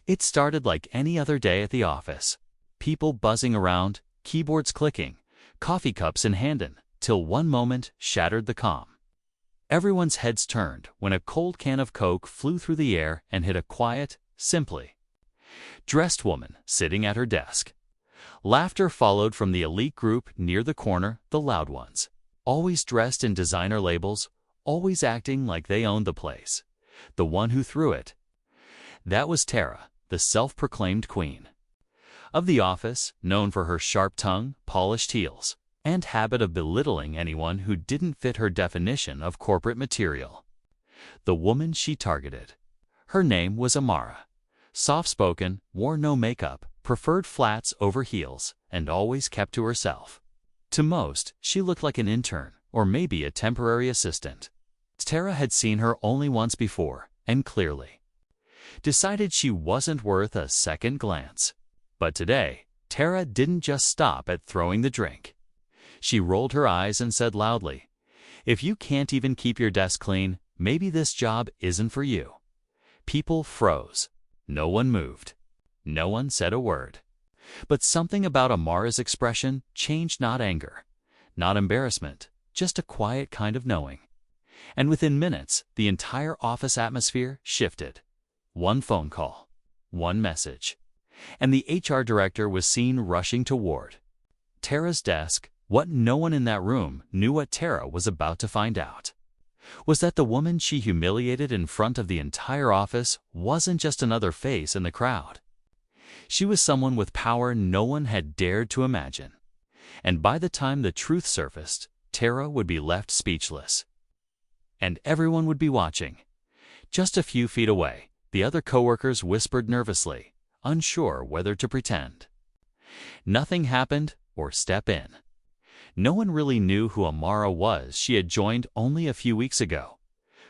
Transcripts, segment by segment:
It started like any other day at the office. People buzzing around, keyboards clicking, coffee cups in hand, till one moment shattered the calm. Everyone's heads turned when a cold can of Coke flew through the air and hit a quiet, simply dressed woman sitting at her desk. Laughter followed from the elite group near the corner, the loud ones, always dressed in designer labels, always acting like they owned the place. The one who threw it. That was Tara, the self-proclaimed queen of the office, known for her sharp tongue, polished heels, and habit of belittling anyone who didn't fit her definition of corporate material. The woman she targeted. Her name was Amara. Soft-spoken, wore no makeup, preferred flats over heels, and always kept to herself. To most, she looked like an intern, or maybe a temporary assistant. Tara had seen her only once before, and clearly decided she wasn't worth a second glance. But today, Tara didn't just stop at throwing the drink. She rolled her eyes and said loudly, "If you can't even keep your desk clean, maybe this job isn't for you." People froze. No one moved. No one said a word. But something about Amara's expression changed. Not anger, not embarrassment, just a quiet kind of knowing. And within minutes, the entire office atmosphere shifted. One phone call, one message, and the HR director was seen rushing toward Tara's desk. What no one in that room knew what Tara was about to find out was that the woman she humiliated in front of the entire office wasn't just another face in the crowd. She was someone with power no one had dared to imagine. And by the time the truth surfaced, Tara would be left speechless. And everyone would be watching. Just a few feet away, the other coworkers whispered nervously, unsure whether to pretend nothing happened or step in. No one really knew who Amara was. She had joined only a few weeks ago,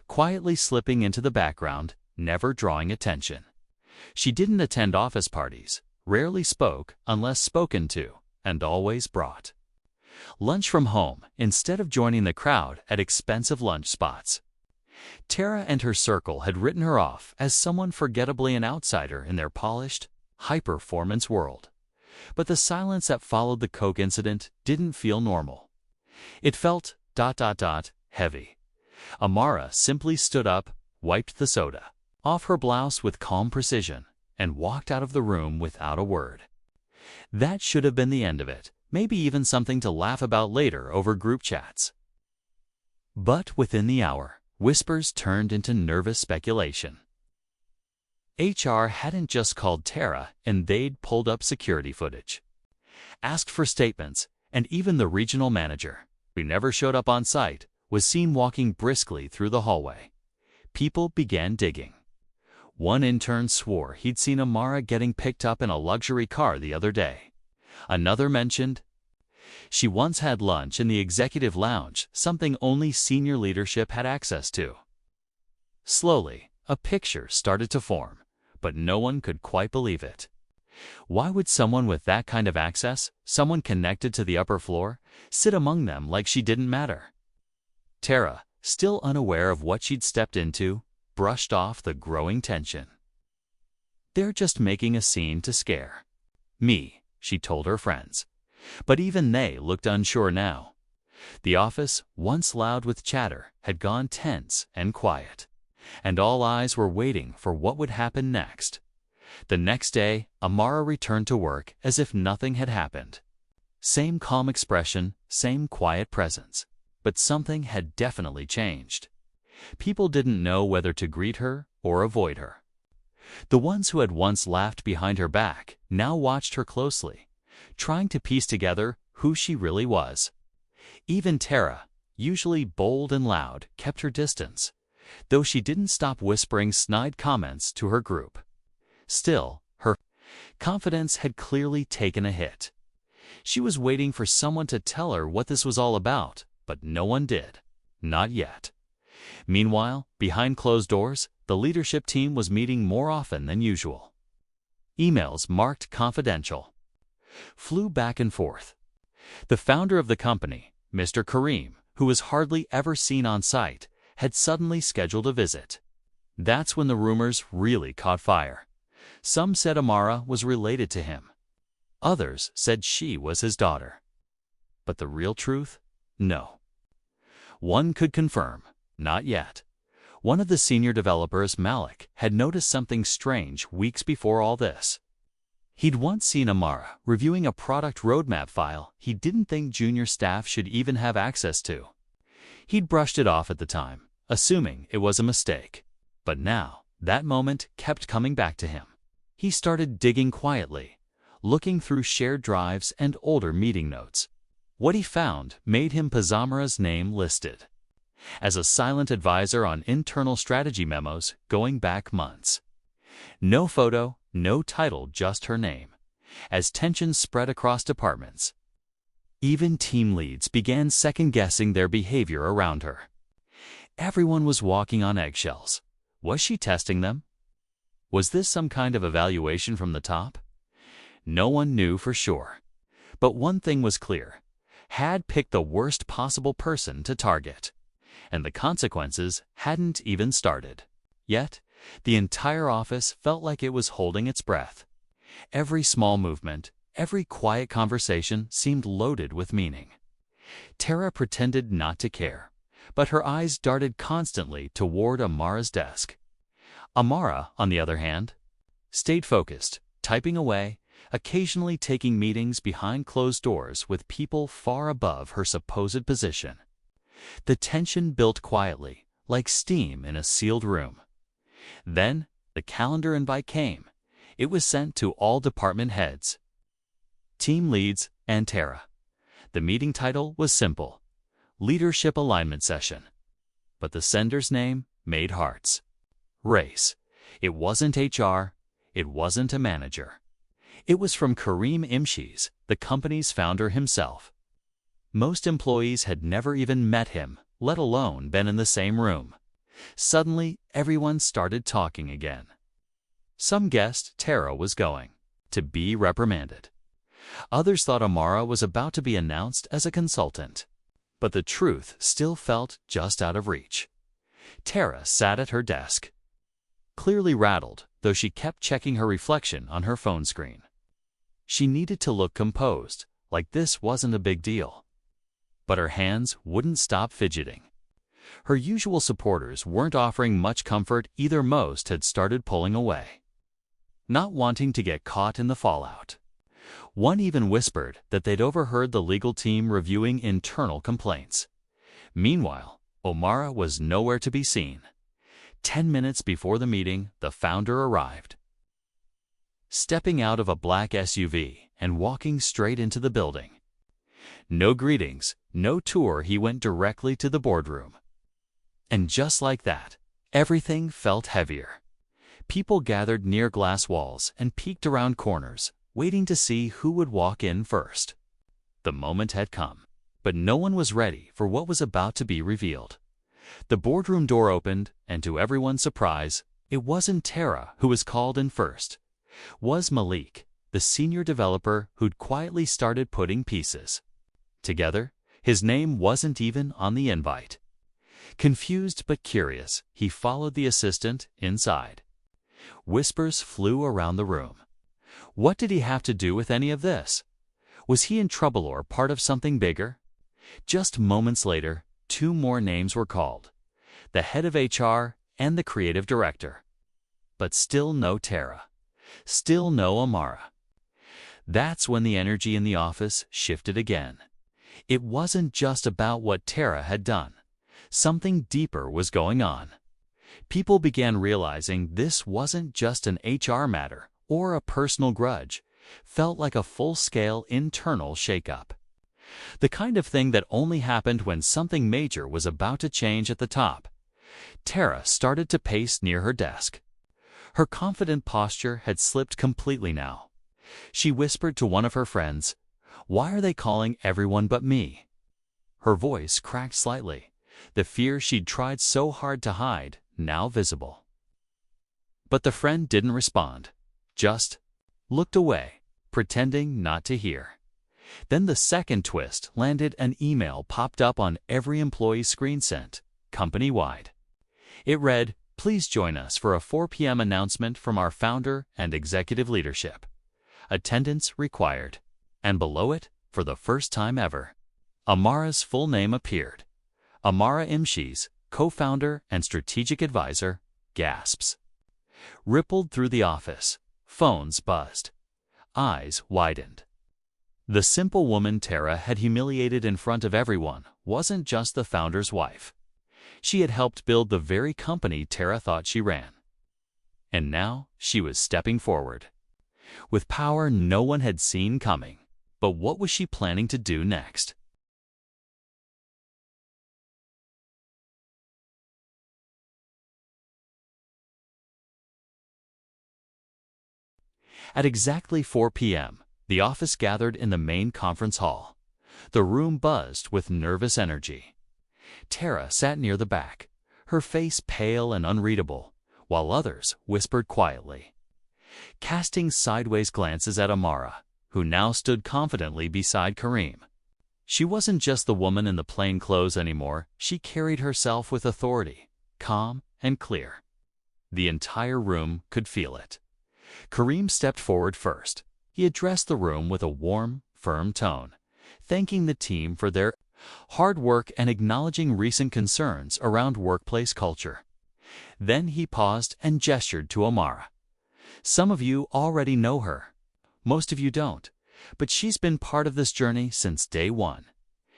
quietly slipping into the background, never drawing attention. She didn't attend office parties, rarely spoke unless spoken to, and always brought lunch from home instead of joining the crowd at expensive lunch spots. Tara and her circle had written her off as someone forgettably an outsider in their polished, high-performance world. But the silence that followed the Coke incident didn't feel normal. It felt ... heavy. Amara simply stood up, wiped the soda off her blouse with calm precision, and walked out of the room without a word. That should have been the end of it, maybe even something to laugh about later over group chats. But within the hour, whispers turned into nervous speculation. HR hadn't just called Tara, and they'd pulled up security footage, asked for statements, and even the regional manager, who never showed up on site, was seen walking briskly through the hallway. People began digging. One intern swore he'd seen Amara getting picked up in a luxury car the other day. Another mentioned she once had lunch in the executive lounge, something only senior leadership had access to. Slowly, a picture started to form, but no one could quite believe it. Why would someone with that kind of access, someone connected to the upper floor, sit among them like she didn't matter? Tara, still unaware of what she'd stepped into, brushed off the growing tension. "They're just making a scene to scare me," she told her friends. But even they looked unsure now. The office, once loud with chatter, had gone tense and quiet, and all eyes were waiting for what would happen next. The next day, Amara returned to work as if nothing had happened. Same calm expression, same quiet presence. But something had definitely changed. People didn't know whether to greet her or avoid her. The ones who had once laughed behind her back now watched her closely, trying to piece together who she really was. Even Tara, usually bold and loud, kept her distance, though she didn't stop whispering snide comments to her group. Still, her confidence had clearly taken a hit. She was waiting for someone to tell her what this was all about, but no one did. Not yet. Meanwhile, behind closed doors, the leadership team was meeting more often than usual. Emails marked confidential flew back and forth. The founder of the company, Mr. Kareem, who was hardly ever seen on site, had suddenly scheduled a visit. That's when the rumors really caught fire. Some said Amara was related to him. Others said she was his daughter. But the real truth? No. One could confirm, not yet. One of the senior developers, Malik, had noticed something strange weeks before all this. He'd once seen Amara reviewing a product roadmap file he didn't think junior staff should even have access to. He'd brushed it off at the time, assuming it was a mistake. But now, that moment kept coming back to him. He started digging quietly, looking through shared drives and older meeting notes. What he found made him Amara's name listed as a silent advisor on internal strategy memos going back months. No photo, no title, just her name, as tensions spread across departments. Even team leads began second-guessing their behavior around her. Everyone was walking on eggshells. Was she testing them? Was this some kind of evaluation from the top? No one knew for sure. But one thing was clear. Had picked the worst possible person to target. And the consequences hadn't even started. Yet, the entire office felt like it was holding its breath. Every small movement, every quiet conversation seemed loaded with meaning. Tara pretended not to care, but her eyes darted constantly toward Amara's desk. Amara, on the other hand, stayed focused, typing away, occasionally taking meetings behind closed doors with people far above her supposed position. The tension built quietly, like steam in a sealed room. Then, the calendar invite came. It was sent to all department heads, team leads, and Tara. The meeting title was simple: Leadership Alignment Session. But the sender's name made hearts race. It wasn't HR. It wasn't a manager. It was from Kareem Imshiz, the company's founder himself. Most employees had never even met him, let alone been in the same room. Suddenly, everyone started talking again. Some guessed Tara was going to be reprimanded. Others thought Amara was about to be announced as a consultant. But the truth still felt just out of reach. Tara sat at her desk, clearly rattled, though she kept checking her reflection on her phone screen. She needed to look composed, like this wasn't a big deal. But her hands wouldn't stop fidgeting. Her usual supporters weren't offering much comfort either. Most had started pulling away, not wanting to get caught in the fallout. One even whispered that they'd overheard the legal team reviewing internal complaints. Meanwhile, Amara was nowhere to be seen. 10 minutes before the meeting, the founder arrived, stepping out of a black SUV and walking straight into the building. No greetings, no tour, he went directly to the boardroom. And just like that, everything felt heavier. People gathered near glass walls and peeked around corners, waiting to see who would walk in first. The moment had come, but no one was ready for what was about to be revealed. The boardroom door opened, and to everyone's surprise, it wasn't Tara who was called in first. Was Malik, the senior developer who'd quietly started putting pieces together. His name wasn't even on the invite. Confused but curious, he followed the assistant inside. Whispers flew around the room. What did he have to do with any of this? Was he in trouble or part of something bigger? Just moments later, 2 more names were called: the head of HR and the creative director. But still no Tara. Still no Amara. That's when the energy in the office shifted again. It wasn't just about what Tara had done. Something deeper was going on. People began realizing this wasn't just an HR matter or a personal grudge. Felt like a full-scale internal shakeup. The kind of thing that only happened when something major was about to change at the top. Tara started to pace near her desk. Her confident posture had slipped completely now. She whispered to one of her friends, "Why are they calling everyone but me?" Her voice cracked slightly, the fear she'd tried so hard to hide now visible. But the friend didn't respond, just looked away, pretending not to hear. Then the second twist landed. An email popped up on every employee's screen sent company-wide. It read, Please join us for a 4 p.m. announcement from our founder and executive leadership. Attendance required. And below it, for the first time ever, Amara's full name appeared. Amara Imshis, co-founder and strategic advisor, gasps. Rippled through the office. Phones buzzed. Eyes widened. The simple woman Tara had humiliated in front of everyone wasn't just the founder's wife. She had helped build the very company Tara thought she ran. And now she was stepping forward. With power no one had seen coming. But what was she planning to do next? At exactly 4 p.m., the office gathered in the main conference hall. The room buzzed with nervous energy. Tara sat near the back, her face pale and unreadable, while others whispered quietly, casting sideways glances at Amara, who now stood confidently beside Kareem. She wasn't just the woman in the plain clothes anymore. She carried herself with authority, calm and clear. The entire room could feel it. Kareem stepped forward first. He addressed the room with a warm, firm tone, thanking the team for their hard work and acknowledging recent concerns around workplace culture. Then he paused and gestured to Amara. Some of you already know her. Most of you don't, but she's been part of this journey since day one.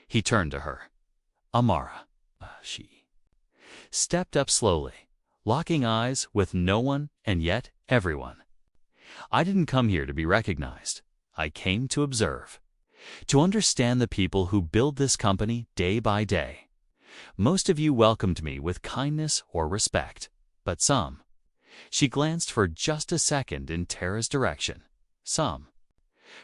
He turned to her. Amara, she stepped up slowly, locking eyes with no one and yet everyone. I didn't come here to be recognized. I came to observe, to understand the people who build this company day by day. Most of you welcomed me with kindness or respect, but some. She glanced for just a second in Tara's direction. Some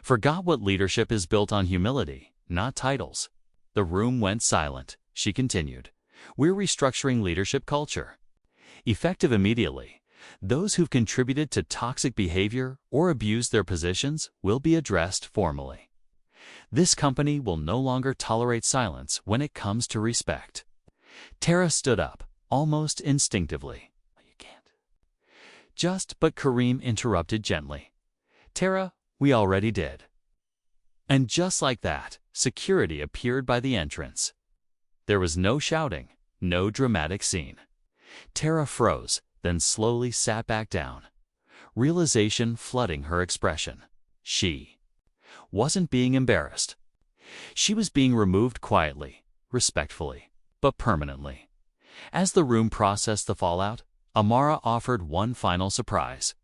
forgot what leadership is built on: humility, not titles. The room went silent. She continued, "We're restructuring leadership culture. Effective immediately. Those who've contributed to toxic behavior or abused their positions will be addressed formally. This company will no longer tolerate silence when it comes to respect." Tara stood up, almost instinctively. "You can't." But Kareem interrupted gently. "Tara, we already did." And just like that, security appeared by the entrance. There was no shouting, no dramatic scene. Tara froze, then slowly sat back down, realization flooding her expression. She wasn't being embarrassed. She was being removed quietly, respectfully, but permanently. As the room processed the fallout, Amara offered one final surprise.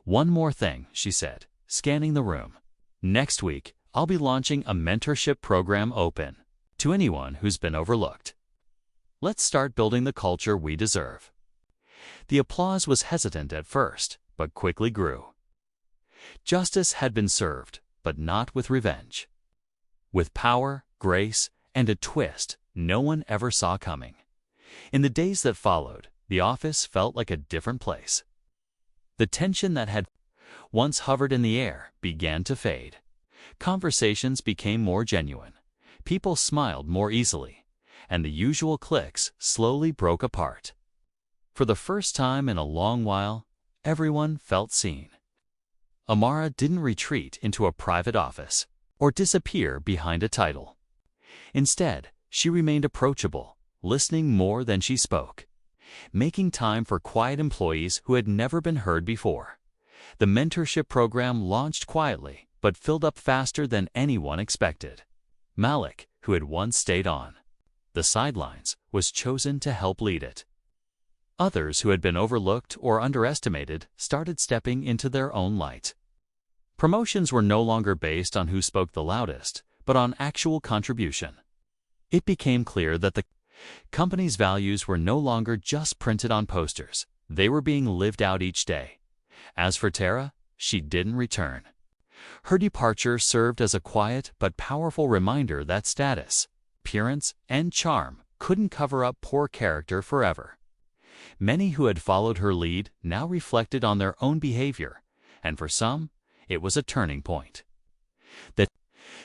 "One more thing," she said, scanning the room. "Next week, I'll be launching a mentorship program open to anyone who's been overlooked. Let's start building the culture we deserve." The applause was hesitant at first, but quickly grew. Justice had been served, but not with revenge. With power, grace, and a twist no one ever saw coming. In the days that followed, the office felt like a different place. The tension that had once hovered in the air began to fade. Conversations became more genuine. People smiled more easily, and the usual cliques slowly broke apart. For the first time in a long while, everyone felt seen. Amara didn't retreat into a private office or disappear behind a title. Instead, she remained approachable, listening more than she spoke, making time for quiet employees who had never been heard before. The mentorship program launched quietly, but filled up faster than anyone expected. Malik, who had once stayed on the sidelines, was chosen to help lead it. Others who had been overlooked or underestimated started stepping into their own light. Promotions were no longer based on who spoke the loudest, but on actual contribution. It became clear that the company's values were no longer just printed on posters. They were being lived out each day. As for Tara, she didn't return. Her departure served as a quiet but powerful reminder that status, appearance, and charm couldn't cover up poor character forever. Many who had followed her lead now reflected on their own behavior, and for some, it was a turning point. The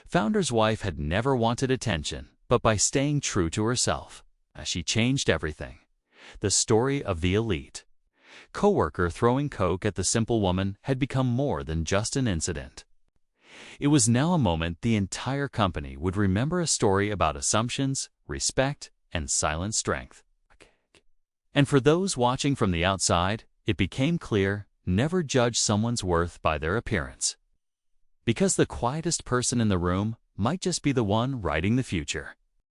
founder's wife had never wanted attention, but by staying true to herself, she changed everything. The story of the elite Coworker throwing Coke at the simple woman had become more than just an incident. It was now a moment the entire company would remember, a story about assumptions, respect, and silent strength. And for those watching from the outside, it became clear: never judge someone's worth by their appearance, because the quietest person in the room might just be the one writing the future.